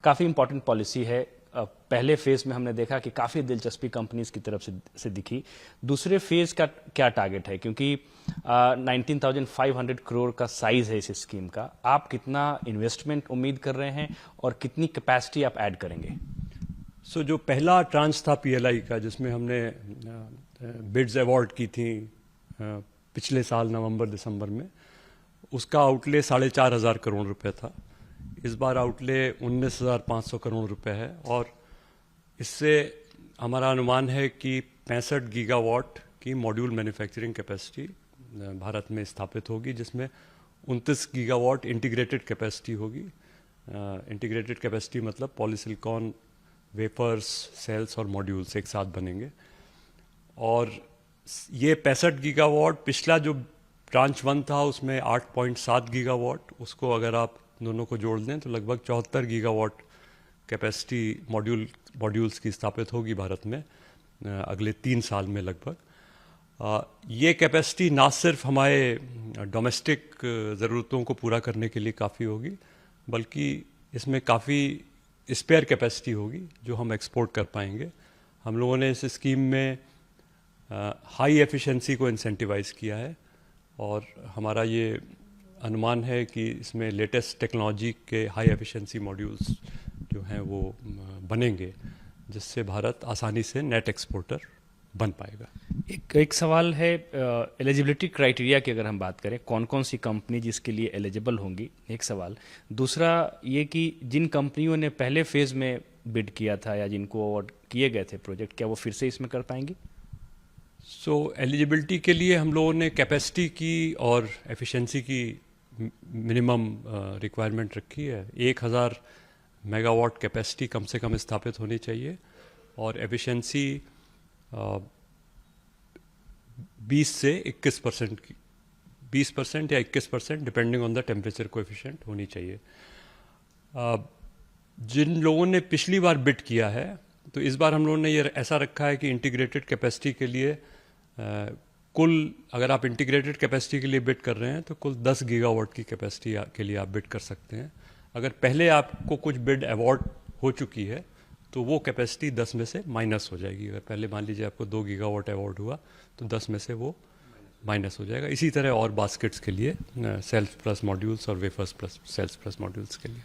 काफ़ी important policy है। पहले फेज में हमने देखा कि काफ़ी दिलचस्पी कंपनीज की तरफ से दिखी। दूसरे फेज का क्या टारगेट है, क्योंकि 19,500 करोड़ का साइज है इस स्कीम का। आप कितना इन्वेस्टमेंट उम्मीद कर रहे हैं और कितनी कैपेसिटी आप ऐड करेंगे? जो पहला ट्रांच था पीएलआई का, जिसमें हमने बिड्स अवार्ड की थी पिछले साल नवंबर दिसंबर में, उसका आउटले 4,500 करोड़ रुपए था। इस बार आउटले 19,500 करोड़ रुपए है और इससे हमारा अनुमान है कि 65 गीगावाट की मॉड्यूल मैन्युफैक्चरिंग कैपेसिटी भारत में स्थापित होगी, जिसमें 29 गीगावाट इंटीग्रेटेड कैपेसिटी होगी। इंटीग्रेटेड कैपेसिटी मतलब पॉलीसिलिकॉन, वेपर्स, सेल्स और मॉड्यूल्स एक साथ बनेंगे। और ये 65 गीगावाट, पिछला जो ट्रांच 1 था उसमें 8.7 गीगावाट, उसको अगर आप दोनों को जोड़ दें तो लगभग 74 गीगावाट कैपेसिटी मॉड्यूल्स की स्थापित होगी भारत में अगले 3 साल में लगभग। ये कैपेसिटी ना सिर्फ हमारे डोमेस्टिक ज़रूरतों को पूरा करने के लिए काफ़ी होगी, बल्कि इसमें काफ़ी स्पेयर कैपेसिटी होगी जो हम एक्सपोर्ट कर पाएंगे। हम लोगों ने इस स्कीम में हाई एफिशिएंसी को इंसेंटिवाइज किया है और हमारा ये अनुमान है कि इसमें लेटेस्ट टेक्नोलॉजी के हाई एफिशिएंसी मॉड्यूल्स जो हैं वो बनेंगे, जिससे भारत आसानी से नेट एक्सपोर्टर बन पाएगा। एक सवाल है एलिजिबिलिटी क्राइटेरिया की, अगर हम बात करें कौन कौन सी कंपनी जिसके लिए एलिजिबल होंगी, एक सवाल। दूसरा ये कि जिन कंपनियों ने पहले फेज में बिड किया था या जिनको अवार्ड किए गए थे प्रोजेक्ट, क्या वो फिर से इसमें कर पाएंगी? एलिजिबिलिटी के लिए हम लोगों ने कैपेसिटी की और एफिशिएंसी की मिनिमम रिक्वायरमेंट रखी है। 1,000 मेगावाट कैपेसिटी कम से कम स्थापित होनी चाहिए और एफिशिएंसी 20 से 21% की, 20% या 21% depending on the temperature coefficient होनी चाहिए। जिन लोगों ने पिछली बार बिड किया है, तो इस बार हम लोगों ने ये ऐसा रखा है कि इंटीग्रेटेड कैपेसिटी के लिए कुल, अगर आप इंटीग्रेटेड कैपेसिटी के लिए बिड कर रहे हैं तो कुल 10 गीगावाट की कैपेसिटी के लिए आप बिड कर सकते हैं। अगर पहले आपको कुछ बिड अवार्ड हो चुकी है तो वो कैपेसिटी 10 में से माइनस हो जाएगी। अगर पहले मान लीजिए आपको 2 गीगावाट अवार्ड हुआ तो 10 में से वो माइनस हो जाएगा। इसी तरह और बास्केट्स के लिए, सेल्स प्लस मॉड्यूल्स और wafers plus cells plus modules के लिए।